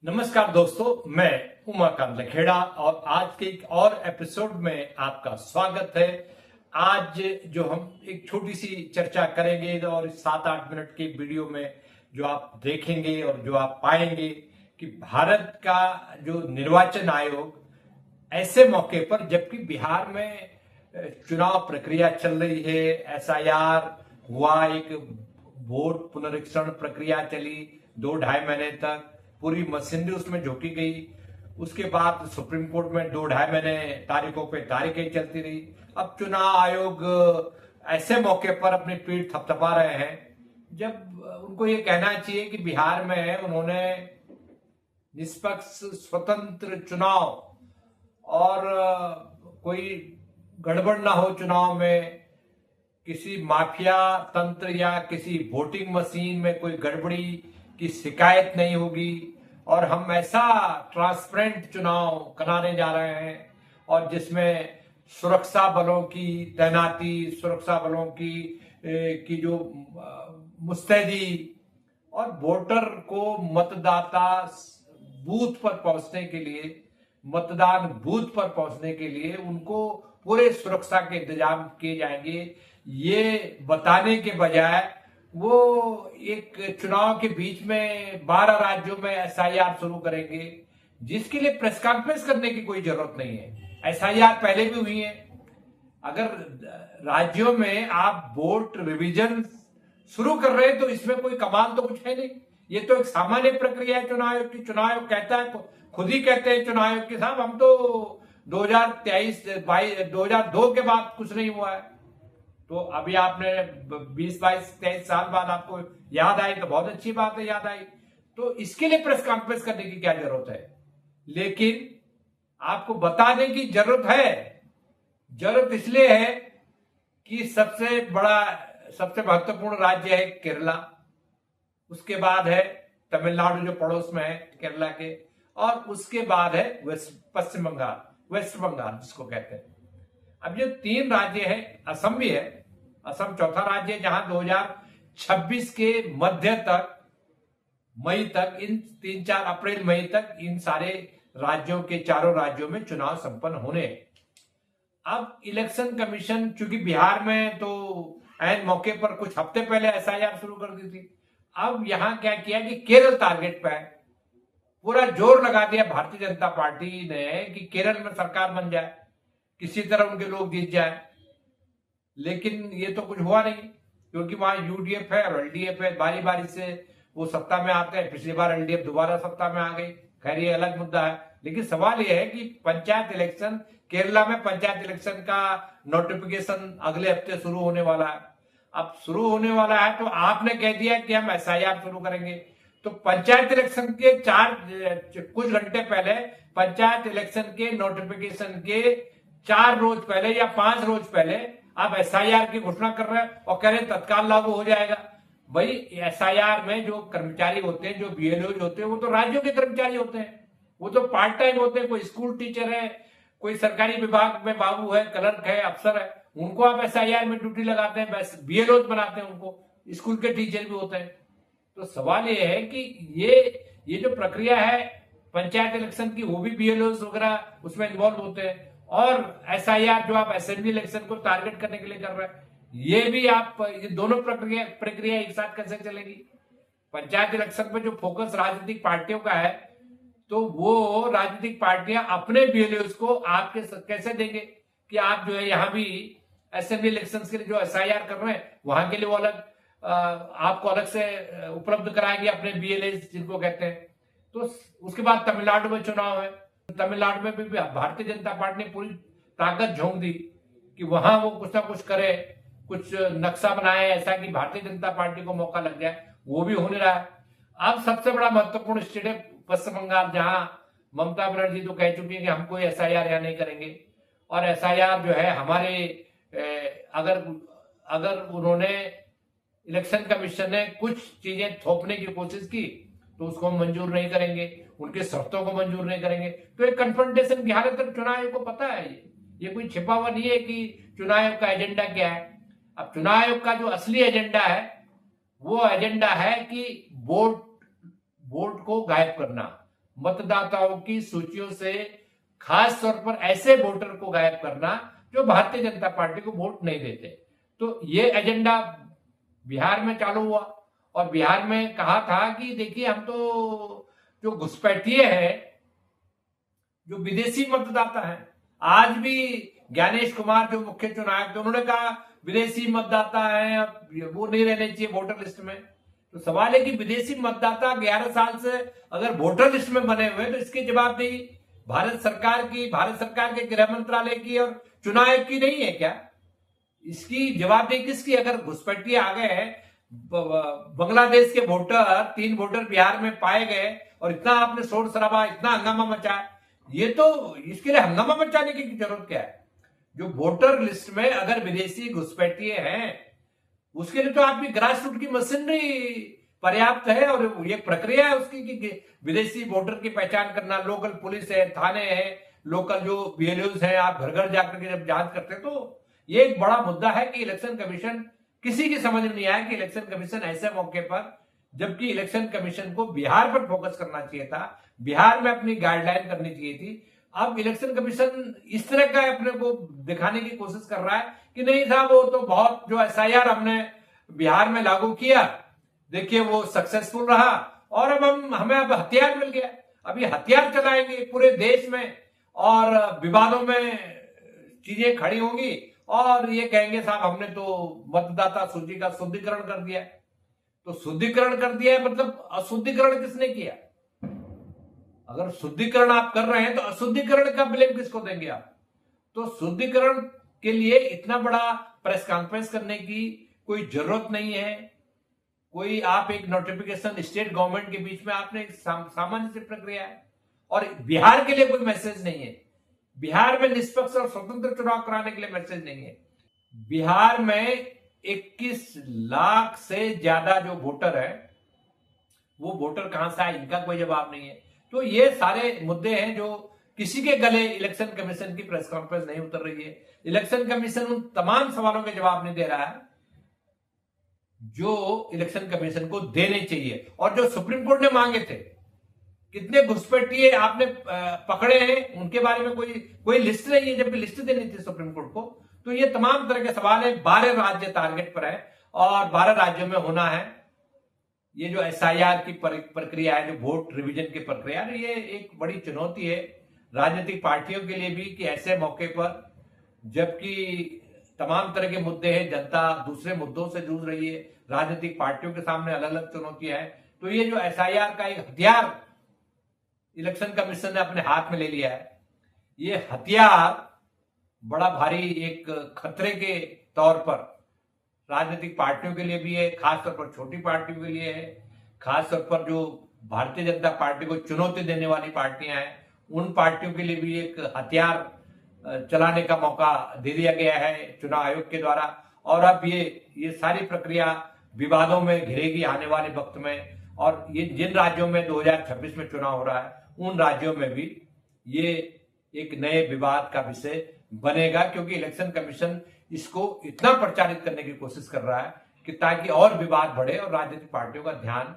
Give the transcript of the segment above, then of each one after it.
नमस्कार दोस्तों, मैं उमाकांत लखेड़ा और आज के एक और एपिसोड में आपका स्वागत है। आज जो हम एक छोटी सी चर्चा करेंगे और 7-8 मिनट के वीडियो में जो आप देखेंगे और जो आप पाएंगे कि भारत का जो निर्वाचन आयोग ऐसे मौके पर, जबकि बिहार में चुनाव प्रक्रिया चल रही है, एसआईआर हुआ, एक वोट पुनरीक्षण प्रक्रिया चली 2-2.5 महीने तक, पूरी मशीनरी उसमें झोंकी गई। उसके बाद सुप्रीम कोर्ट में 2-2.5 महीने तारीखों पे तारीखें चलती रही। अब चुनाव आयोग ऐसे मौके पर अपनी पीठ थपथपा रहे हैं जब उनको ये कहना चाहिए कि बिहार में उन्होंने निष्पक्ष स्वतंत्र चुनाव और कोई गड़बड़ ना हो चुनाव में, किसी माफिया तंत्र या किसी वोटिंग मशीन में कोई गड़बड़ी की शिकायत नहीं होगी और हम ऐसा ट्रांसपेरेंट चुनाव कराने जा रहे हैं और जिसमें सुरक्षा बलों की तैनाती, सुरक्षा बलों की जो मुस्तैदी और वोटर को मतदाता बूथ पर पहुंचने के लिए, मतदान बूथ पर पहुंचने के लिए उनको पूरे सुरक्षा के इंतजाम किए जाएंगे, ये बताने के बजाय वो एक चुनाव के बीच में 12 राज्यों में एसआईआर शुरू करेंगे, जिसके लिए प्रेस कॉन्फ्रेंस करने की कोई जरूरत नहीं है। एसआईआर पहले भी हुई है। अगर राज्यों में आप वोट रिवीजन शुरू कर रहे हैं तो इसमें कोई कमाल तो कुछ है नहीं। ये तो एक सामान्य प्रक्रिया है चुनाव आयोग की। चुनाव आयोग कहता है, खुद ही कहते हैं चुनाव आयोग के साहब, हम तो 2002 के बाद कुछ नहीं हुआ है। तो अभी आपने 20-22-23 साल बाद आपको याद आई तो बहुत अच्छी बात है, याद आई तो इसके लिए प्रेस कॉन्फ्रेंस करने की क्या जरूरत है। लेकिन आपको बताने की जरूरत है। जरूरत इसलिए है कि सबसे बड़ा, सबसे महत्वपूर्ण राज्य है केरला, उसके बाद है तमिलनाडु जो पड़ोस में है केरला के, और उसके बाद है पश्चिम बंगाल, वेस्ट बंगाल जिसको कहते हैं। अब जो 3 राज्य है, असम भी है, असम चौथा राज्य है जहां 2026 के मध्य तक, मई तक, इन 3-4 अप्रैल मई तक इन सारे राज्यों के, चारों राज्यों में चुनाव संपन्न होने। अब इलेक्शन कमीशन, चूंकि बिहार में तो ऐन मौके पर कुछ हफ्ते पहले एसआईआर शुरू कर दी थी, अब यहां क्या किया कि केरल टारगेट पे है। पूरा जोर लगा दिया भारतीय जनता पार्टी ने कि केरल में सरकार बन जाए, किसी तरह उनके लोग जीत जाए। लेकिन ये तो कुछ हुआ नहीं, क्योंकि वहां यूडीएफ है और एलडीएफ है, बारी बारी से वो सत्ता में आते हैं। पिछली बार एलडीएफ दोबारा सत्ता में आ गई, खैर ये अलग मुद्दा है। लेकिन सवाल ये है कि पंचायत इलेक्शन, केरला में पंचायत इलेक्शन का नोटिफिकेशन अगले हफ्ते शुरू होने वाला है। अब शुरू होने वाला है तो आपने कह दिया कि हम एसआईआर शुरू करेंगे, तो पंचायत इलेक्शन के कुछ घंटे पहले, पंचायत इलेक्शन के नोटिफिकेशन के 4 रोज पहले या 5 रोज पहले आप एसआईआर की घोषणा कर रहे हैं और कह रहे हैं तत्काल लागू हो जाएगा। भाई एसआईआर में जो कर्मचारी होते हैं, जो बीएलओ होते हैं, वो तो राज्यों के कर्मचारी होते हैं, वो तो पार्ट टाइम होते हैं। कोई स्कूल टीचर है, कोई सरकारी विभाग में बाबू है, क्लर्क है, अफसर है, उनको आप एसआईआर में ड्यूटी लगाते हैं, बस बीएलओ बनाते हैं उनको, स्कूल के टीचर भी होते हैं। तो सवाल ये है कि ये जो प्रक्रिया है पंचायत इलेक्शन की, वो भी बीएलओ वगैरह उसमें इन्वॉल्व होते हैं, और एसआईआर जो आप असेंबली इलेक्शन को टारगेट करने के लिए कर रहे हैं, ये भी आप, ये दोनों प्रक्रिया एक साथ कैसे चलेगी। पंचायत इलेक्शन पे जो फोकस राजनीतिक पार्टियों का है, तो वो राजनीतिक पार्टियां अपने बीएलओ को आपके कैसे देंगे कि आप जो है यहाँ भी असेंबली इलेक्शन के लिए जो एसआईआर कर रहे हैं वहां के लिए वो अलग आपको अलग से उपलब्ध कराएंगे अपने बीएलए जिनको कहते हैं। तो उसके बाद तमिलनाडु में चुनाव है, तमिलनाडु में भी भारतीय जनता पार्टी ने पूरी ताकत झोंक दी कि वहां वो कुछ ना कुछ करे, कुछ नक्शा बनाए ऐसा कि भारतीय जनता पार्टी को मौका लग जाए। वो भी होने रहा है। अब सबसे बड़ा महत्वपूर्ण स्टेट है पश्चिम बंगाल, जहां ममता बनर्जी तो कह चुकी है कि हम कोई एसआईआर यहाँ नहीं करेंगे, और एसआईआर जो है हमारे, अगर उन्होंने, इलेक्शन कमीशन ने कुछ चीजें थोपने की कोशिश की तो उसको हम मंजूर नहीं करेंगे, उनके शर्तों को मंजूर नहीं करेंगे। तो एक कन्फ्रंटेशन की हालत तक चुनाव आयोग को पता है। ये कोई छिपा हुआ नहीं है कि चुनाव आयोग का एजेंडा क्या है। अब चुनाव आयोग का जो असली एजेंडा है वो एजेंडा है कि वोट को गायब करना, मतदाताओं की सूचियों से खास तौर पर ऐसे वोटर को गायब करना जो भारतीय जनता पार्टी को वोट नहीं देते। तो ये एजेंडा बिहार में चालू हुआ और बिहार में कहा था कि देखिए हम तो जो घुसपैठिए हैं, जो विदेशी मतदाता हैं, आज भी ज्ञानेश कुमार जो मुख्य चुनाव आयुक्त थे उन्होंने कहा विदेशी मतदाता हैं, वो नहीं रहने चाहिए वोटर लिस्ट में। तो सवाल है कि विदेशी मतदाता 11 साल से अगर वोटर लिस्ट में बने हुए तो इसकी जवाबदेही भारत सरकार के गृह मंत्रालय की और चुनाव आयोग की नहीं है क्या? इसकी जवाबदेही किसकी? अगर घुसपैठिए आ गए हैं, बांग्लादेश के वोटर 3 वोटर बिहार में पाए गए और इतना आपने शोर शराबा, इतना हंगामा मचाया, ये तो इसके लिए हंगामा मचाने की जरूरत क्या है? जो वोटर लिस्ट में अगर विदेशी घुसपैठिए हैं उसके लिए तो आपकी ग्रास रूट की मशीनरी पर्याप्त है और ये प्रक्रिया है उसकी कि विदेशी वोटर की पहचान करना, लोकल पुलिस है, थाने है, लोकल जो बीएलओज हैं, आप घर घर जाकर के जब जांच करते हैं तो ये एक बड़ा मुद्दा है कि इलेक्शन कमीशन, किसी की समझ में नहीं आया कि इलेक्शन कमीशन ऐसे मौके पर, जबकि इलेक्शन कमीशन को बिहार पर फोकस करना चाहिए था, बिहार में अपनी गाइडलाइन करनी चाहिए थी। अब इलेक्शन कमीशन इस तरह का अपने को दिखाने की कोशिश कर रहा है कि नहीं साहब वो तो बहुत जो एसआईआर हमने बिहार में लागू किया, देखिए वो सक्सेसफुल रहा और अब हमें हथियार मिल गया, अब ये हथियार चलाएंगे पूरे देश में और विवादों में चीजें खड़ी होंगी और ये कहेंगे साहब हमने तो मतदाता सूची का शुद्धिकरण कर दिया। तो शुद्धिकरण कर दिया है मतलब अशुद्धिकरण किसने किया? अगर शुद्धिकरण आप कर रहे हैं तो अशुद्धिकरण का ब्लेम किसको देंगे आप? तो शुद्धिकरण के लिए इतना बड़ा प्रेस कॉन्फ्रेंस करने की कोई जरूरत नहीं है। कोई आप एक नोटिफिकेशन स्टेट गवर्नमेंट के बीच में आपने सामान्य सी प्रक्रिया है और बिहार के लिए कोई मैसेज नहीं है, बिहार में निष्पक्ष और स्वतंत्र चुनाव कराने के लिए मैसेज नहीं है। बिहार में 21 लाख से ज्यादा जो वोटर है वो वोटर कहां से आए, इनका कोई जवाब नहीं है। तो ये सारे मुद्दे हैं जो किसी के गले इलेक्शन कमीशन की प्रेस कॉन्फ्रेंस नहीं उतर रही है। इलेक्शन कमीशन उन तमाम सवालों के जवाब नहीं दे रहा है जो इलेक्शन कमीशन को देने चाहिए और जो सुप्रीम कोर्ट ने मांगे थे। कितने घुसपैठिए आपने पकड़े हैं उनके बारे में कोई लिस्ट नहीं है, जबकि लिस्ट देनी थी सुप्रीम कोर्ट को। तो ये तमाम तरह के सवाल है। 12 राज्य टारगेट पर है और 12 राज्यों में होना है ये जो एसआईआर की प्रक्रिया है, जो वोट रिवीजन की प्रक्रिया है, ये एक बड़ी चुनौती है राजनीतिक पार्टियों के लिए भी कि ऐसे मौके पर जबकि तमाम तरह के मुद्दे हैं, जनता दूसरे मुद्दों से जूझ रही है, राजनीतिक पार्टियों के सामने अलग अलग चुनौतियां हैं, तो ये जो एसआईआर का एक हथियार इलेक्शन कमीशन ने अपने हाथ में ले लिया है, ये हथियार बड़ा भारी एक खतरे के तौर पर राजनीतिक पार्टियों के लिए भी है, खासतौर पर छोटी पार्टियों के लिए है, खासतौर पर जो भारतीय जनता पार्टी को चुनौती देने वाली पार्टियां हैं उन पार्टियों के लिए भी एक हथियार चलाने का मौका दे दिया गया है चुनाव आयोग के द्वारा। और अब ये सारी प्रक्रिया विवादों में घिरेगी आने वाले वक्त में, और ये जिन राज्यों में 2026 में चुनाव हो रहा है उन राज्यों में भी ये एक नए विवाद का विषय बनेगा, क्योंकि इलेक्शन कमीशन इसको इतना प्रचारित करने की कोशिश कर रहा है कि ताकि और विवाद बढ़े और राजनीतिक पार्टियों का ध्यान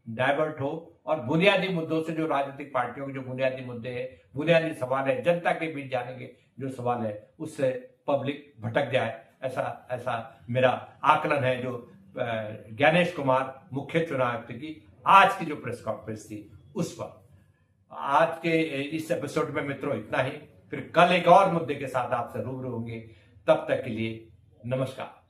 डाइवर्ट हो और बुनियादी मुद्दों से, जो राजनीतिक पार्टियों के जो बुनियादी मुद्दे हैं, बुनियादी सवाल है, जनता के बीच जाने के जो सवाल है, उससे पब्लिक भटक जाए। ऐसा मेरा आकलन है। जो ज्ञानेश कुमार मुख्य चुनाव आयुक्त की आज की जो प्रेस कॉन्फ्रेंस थी उस पर। आज के इस एपिसोड में मित्रों इतना ही, फिर कल एक और मुद्दे के साथ आपसे रूबरू होंगे। तब तक के लिए नमस्कार।